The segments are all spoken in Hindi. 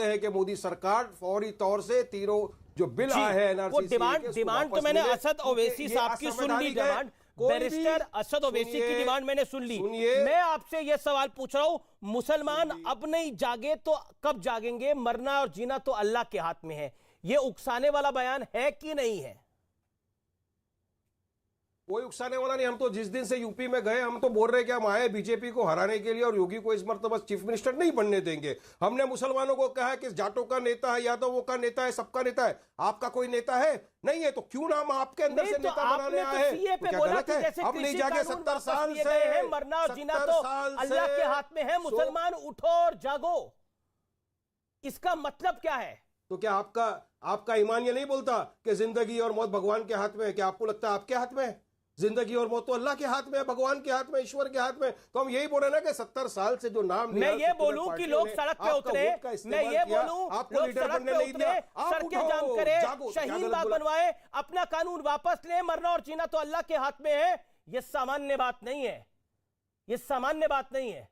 चाहते हैं कि मोदी सरकार फौरी तौर से तीनों जो बिल आए हैं एनआरसी, डिमांड तो मैंने असद ओवैसी साहब की सुन ली, डिमांड बैरिस्टर असद ओवैसी की डिमांड मैंने सुन ली। मैं आपसे यह सवाल पूछ रहा हूं, मुसलमान अब नहीं जागे तो कब जागेंगे? मरना और जीना तो अल्लाह के हाथ में है, यह उकसाने वाला बयान है कि नहीं है? कोई उकसाने वाला नहीं। हम तो जिस दिन से यूपी में गए हम तो बोल रहे हैं कि हम आए बीजेपी को हराने के लिए और योगी को इस मर्तबा चीफ मिनिस्टर नहीं बनने देंगे। हमने मुसलमानों को कहा कि जाटों का नेता है, यादवों का नेता है, सबका नेता है। आपका कोई नेता है नहीं है तो क्यों नाम आपके अंदर से नेता बनाने आए हैं? तो क्या गलत है? अब नहीं जाके 70 साल से मरना और जीना तो अल्लाह के हाथ में है। मुसलमान उठो और जागो, इसका मतलब क्या है? तो क्या आपका ईमान ये नहीं बोलता कि जिंदगी और मौत भगवान के हाथ में है? क्या आपको लगता है आपके हाथ में है? जिंदगी और मौत तो अल्लाह के हाथ में है, भगवान के हाथ में, ईश्वर के हाथ में। तो हम यही बोल रहे हैं ना कि 70 साल से जो नाम मैं ये बोलूं कि लोग सड़क पे उतरे, मैं ये बोलूं आपको लीडर बनने नहीं दिया, सड़कें जाम करे, शाहीन बाग बनवाए, अपना कानून वापस ले, मरना और जीना तो अल्लाह के हाथ में है। ये सामान्य बात नहीं है, ये सामान्य बात नहीं है।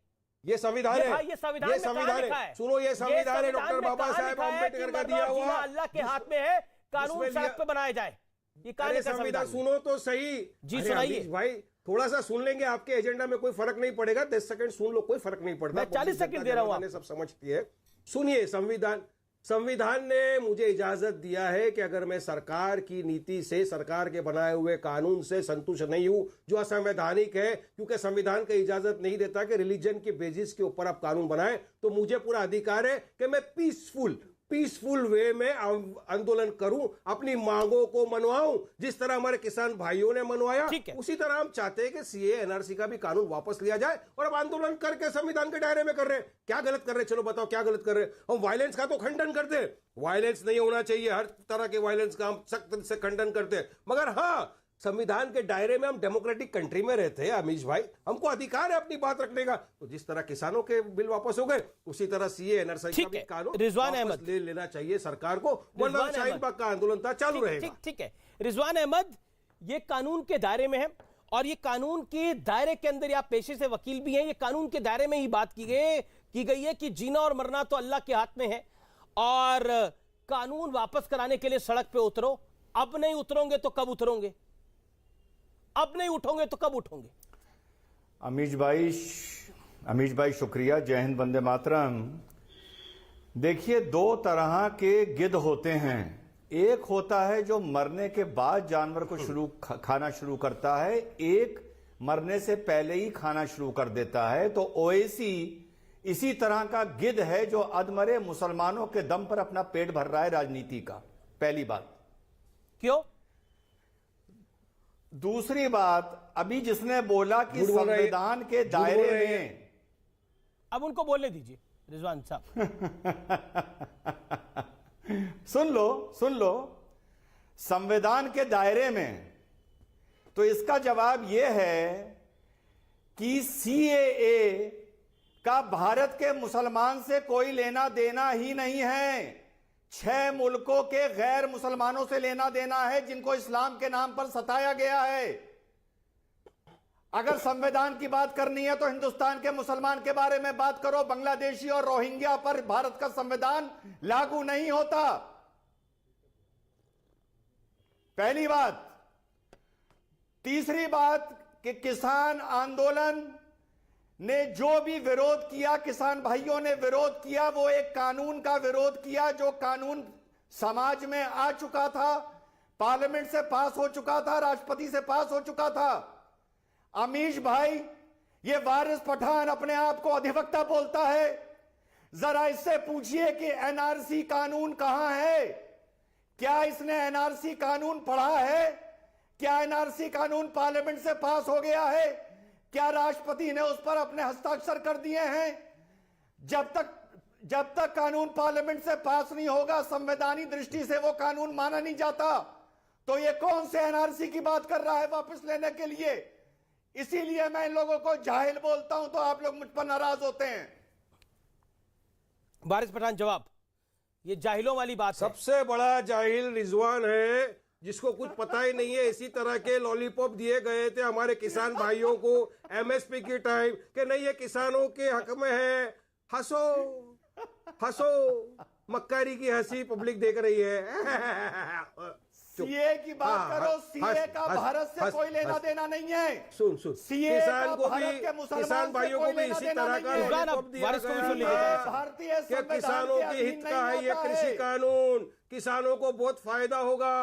ये संविधान है, ये संविधान है। सुनो, ये संविधान है डॉक्टर बाबा साहेब अम्बेडकर का दिया हुआ, अल्लाह के हाथ में है। कानून सड़क पे बनाया जाए, ये संविधान सुनो तो सही जी। सुनाइए भाई, थोड़ा सा सुन लेंगे, आपके एजेंडा में कोई फर्क नहीं पड़ेगा। 10 सेकंड सुन लो, कोई फर्क नहीं पड़ता। 40 सेकंड दे रहा हूं, सब समझती है। सुनिए, संविधान ने मुझे इजाजत दिया है कि अगर मैं सरकार की नीति से, सरकार के बनाए हुए कानून से संतुष्ट नहीं हूं जो असंवैधानिक है, क्योंकि संविधान का इजाजत नहीं देता कि रिलीजन के बेसिस के ऊपर आप कानून बनाए, तो मुझे पूरा अधिकार है कि मैं पीसफुल वे में आंदोलन करूं, अपनी मांगों को मनवाऊं, जिस तरह हमारे किसान भाइयों ने मनवाया। उसी तरह हम चाहते हैं कि सीए एनआरसी का भी कानून वापस लिया जाए और अब आंदोलन करके संविधान के दायरे में कर रहे हैं। क्या गलत कर रहे हैं? चलो बताओ क्या गलत कर रहे हैं? हम वायलेंस का तो खंडन करते हैं, वायलेंस नहीं होना चाहिए, हर तरह के वायलेंस का हम सख्त से खंडन करते हैं, मगर हाँ, संविधान के दायरे में हम डेमोक्रेटिक कंट्री में रहते हैं अमीश भाई, हमको अधिकार है अपनी बात रखने का। तो जिस तरह किसानों के बिल वापस हो गए, उसी तरह सीए एनआरसी का भी कानून रिजवान अहमद ले लेना चाहिए सरकार को, वरना शाहीन बाग का आंदोलन था चालू रहेगा। ठीक है रिजवान अहमद, ये कानून के दायरे में है और ये कानून के दायरे के अंदर, आप पेशे से वकील भी हैं, ये कानून के दायरे में ही बात की गई है कि जीना और मरना तो अल्लाह के हाथ में है और कानून वापस कराने के लिए सड़क पे उतरो। अब नहीं उतरोगे तो कब उतरोगे? अब नहीं उठोगे तो कब उठोगे? अमीश भाई शुक्रिया। जय हिंद, वंदे मातरम। देखिए, दो तरह के गिद्ध होते हैं। एक होता है जो मरने के बाद जानवर को खाना शुरू करता है, एक मरने से पहले ही खाना शुरू कर देता है। तो ओवैसी इसी तरह का गिद्ध है जो अधमरे मुसलमानों के दम पर अपना पेट भर रहा है राजनीति का। पहली बात। क्यों? दूसरी बात, अभी जिसने बोला कि संविधान के दायरे में, अब उनको बोलने दीजिए रिजवान साहब। सुन लो, संविधान के दायरे में, तो इसका जवाब यह है कि सीएए का भारत के मुसलमान से कोई लेना देना ही नहीं है। 6 मुल्कों के गैर मुसलमानों से लेना देना है जिनको इस्लाम के नाम पर सताया गया है। अगर संविधान की बात करनी है तो हिंदुस्तान के मुसलमान के बारे में बात करो। बांग्लादेशी और रोहिंग्या पर भारत का संविधान लागू नहीं होता, पहली बात। तीसरी बात कि किसान आंदोलन ने जो भी विरोध किया, किसान भाइयों ने विरोध किया, वो एक कानून का विरोध किया जो कानून समाज में आ चुका था, पार्लियामेंट से पास हो चुका था, राष्ट्रपति से पास हो चुका था। अमीश भाई, ये वारिस पठान अपने आप को अधिवक्ता बोलता है, जरा इससे पूछिए कि एनआरसी कानून कहां है? क्या इसने एनआरसी कानून पढ़ा है? क्या एनआरसी कानून पार्लियामेंट से पास हो गया है? क्या राष्ट्रपति ने उस पर अपने हस्ताक्षर कर दिए हैं? जब तक कानून पार्लियामेंट से पास नहीं होगा, संवैधानिक दृष्टि से वो कानून माना नहीं जाता। तो ये कौन से एनआरसी की बात कर रहा है वापस लेने के लिए? इसीलिए मैं इन लोगों को जाहिल बोलता हूं, तो आप लोग मुझ पर नाराज होते हैं। वारिस पठान जवाब, ये जाहिलों वाली बात है। सबसे बड़ा जाहिल रिजवान है, जिसको कुछ पता ही नहीं है। इसी तरह के लॉलीपॉप दिए गए थे हमारे किसान भाइयों को एमएसपी की टाइम, कि नहीं ये किसानों के हक में है, हंसो हंसो, मक्कारी की हंसी पब्लिक देख रही है। सीए की बात करो, सीए का भारत से कोई लेना देना नहीं है। सुन सीए किसान को भारत भी, के मुसलमान किसान से भाइयों को कोई भी लेना इसी देना तरह नहीं का है। जवाब दिया वारिस को भी गया सुन लीजिए। था भारतीय कि संविधान किसानों के के अधीन हित नहीं का है ये आता कृषि है। कानून, किसानों को बहुत फायदा होगा।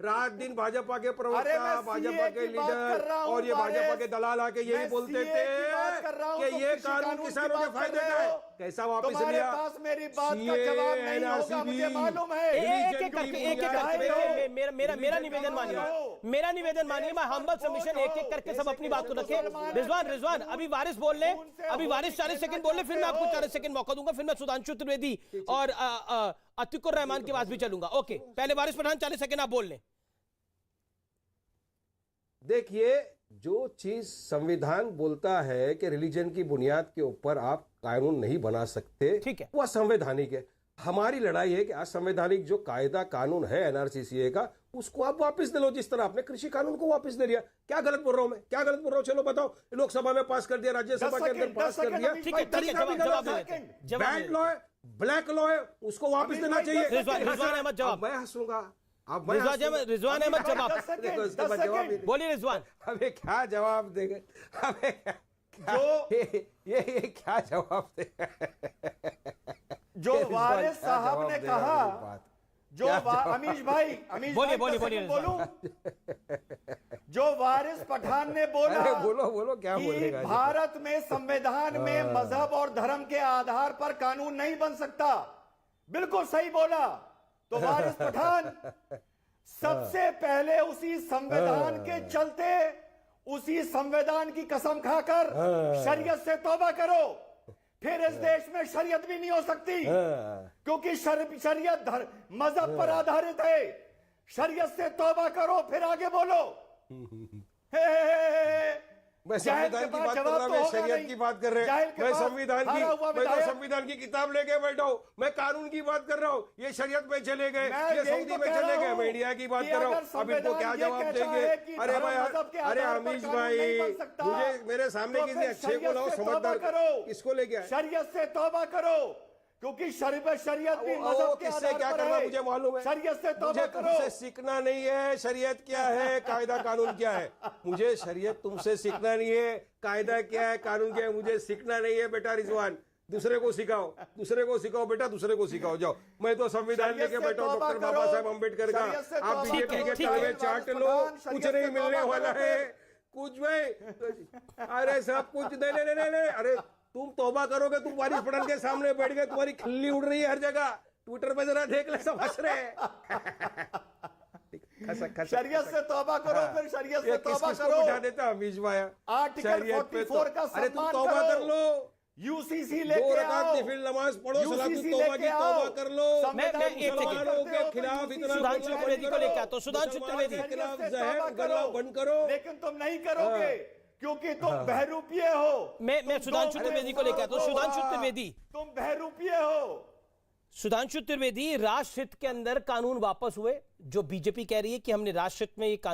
रात दिन भाजपा के अरे प्रवक्ता, मैं भाजपा CA के की बात कर लीडर रहा हूं, और ये भाजपा वारिस। के दलाल आके यही मैं बोलते CA थे की बात कर रहा हूं, कि तो ये कृषि कानून कानून की किसानों के बात फायदे कर का रहे है। हो। कैसा वापस तुम्हारे लिया? पास मेरी बात का CA, जवाब नहीं होगा, NRCB, मुझे मालूम है। एक एक करके मेरा निवेदन मानिए, मेरा निवेदन मानिए। मैं हम्बल सबमिशन एक एक करके सब अपनी बात को रखे। रिजवान अभी वारिस बोल ले, अभी वारिस 40 सेकंड बोल ले, फिर मैं आपको 40 सेकंड मौका दूंगा, फिर मैं सुधांशु त्रिवेदी और अतिकुर रहमान के पास भी चलूंगा। ओके, पहले वारिस पठान 40 सेकंड आप बोल लें। देखिए, जो चीज संविधान बोलता है कि रिलीजन की बुनियाद के ऊपर आप कानून नहीं बना सकते, ठीक है। वो असंवैधानिक है। हमारी लड़ाई है कि असंवैधानिक जो कायदा कानून है एनआरसीसीए का, उसको आप वापस दे लो, जिस तरह आपने कृषि कानून को वापस दे दिया। क्या गलत बोल रहा हूं मैं? क्या गलत बोल रहा हूं? चलो बताओ। लोकसभा में पास कर दिया, राज्यसभा के अंदर पास कर दिया, ठीक है, तरीका भी गलत है। बैड लॉ है, ब्लैक लॉ है, उसको वापस देना चाहिए। रिजवान अहमद जवाब। मैं हंसूंगा, अब रिजवान अहमद जवाब। देखो, उसके बाद जवाब ही- बोलिए रिजवान। हमें क्या जवाब देंगे? हमें ये क्या जवाब देगा? जो वारिस साहब ने कहा, जो अमीश भाई बोलिए, 10 सेकंड बोलूं? जो वारिस पठान ने बोला, अरे बोलो क्या कि बोलेगा? भारत में संविधान में मजहब और धर्म के आधार पर कानून नहीं बन सकता, बिल्कुल सही बोला। तो वारिस पठान सबसे पहले उसी संविधान के चलते, उसी संविधान की कसम खाकर शरीयत से तौबा करो। फिर इस देश में शरीयत भी नहीं हो सकती, क्योंकि शरीयत मजहब पर आधारित है। शरीयत से तौबा करो, फिर आगे बोलो। मैं संविधान की बात कर रहा हूं, मैं शरीयत की बात कर रहे हैं। मैं संविधान की किताब लेके बैठा हूं, मैं कानून की बात कर रहा हूं। ये शरीयत में चले गए, ये सऊदी में चले गए, मैं इंडिया की बात कर रहा हूं। अब इनको क्या जवाब देंगे? अरे भाई, अरे अमीश भाई, मुझे मेरे सामने किसी अच्छे को लाओ, समझदार, इसको लेके आए। शरीयत से तौबा करो, क्योंकि शरीयत भी मजहब के किससे आधार क्या पर करना है। मुझे मालूम है। शरीयत से तौबा मुझे करो। तुमसे सीखना नहीं है शरीयत क्या है, कायदा कानून क्या है। मुझे शरीयत तुमसे सीखना नहीं है, कायदा क्या है, कानून क्या है, मुझे सीखना नहीं है बेटा रिजवान। दूसरे को सिखाओ बेटा, दूसरे को सिखाओ, जाओ। मैं तो संविधान लेके बैठा हूं, डॉक्टर बाबा साहेब अम्बेडकर का। आप बीजेपी के तलवे चाट लो, कुछ नहीं मिलने वाला है, कुछ भी। अरे सब कुछ नहीं। अरे तुम तौबा करोगे, तुम वारिस पठान के सामने बैठ गए, तुम्हारी खिल्ली उड़ रही है हर जगह। ट्विटर पे जरा देख ले, सब हंस रहे हैं। शरीयत से तौबा करो, फिर शरीयत से तौबा करो। बिठा देता अमीश भाई आर्टिकल 44 का अरे तुम सम्मान तौबा कर लो, यूसीसी 2 लेके रकात आओ, नफिल नमाज पढ़ो, सलातुल UCC तौबा की लेके तौबा आओ। कर लो। मैं एक मुसलमानों के खिलाफ इतना सुधांशु त्रिवेदी को लेके आता हूं। सुधांशु त्रिवेदी, के खिलाफ जहर उगलना बंद करो। लेकिन तुम नहीं करोगे, क्योंकि तुम बहरूपिये हो। मैं सुधांशु त्रिवेदी को लेके आता हूं। सुधांशु त्रिवेदी, तुम बहरूपिये हो। सुधांशु त्रिवेदी, राष्ट्रहित के अंदर कानून वापस हुए, जो बीजेपी कह रही है कि हमने राष्ट्रहित में ये कानून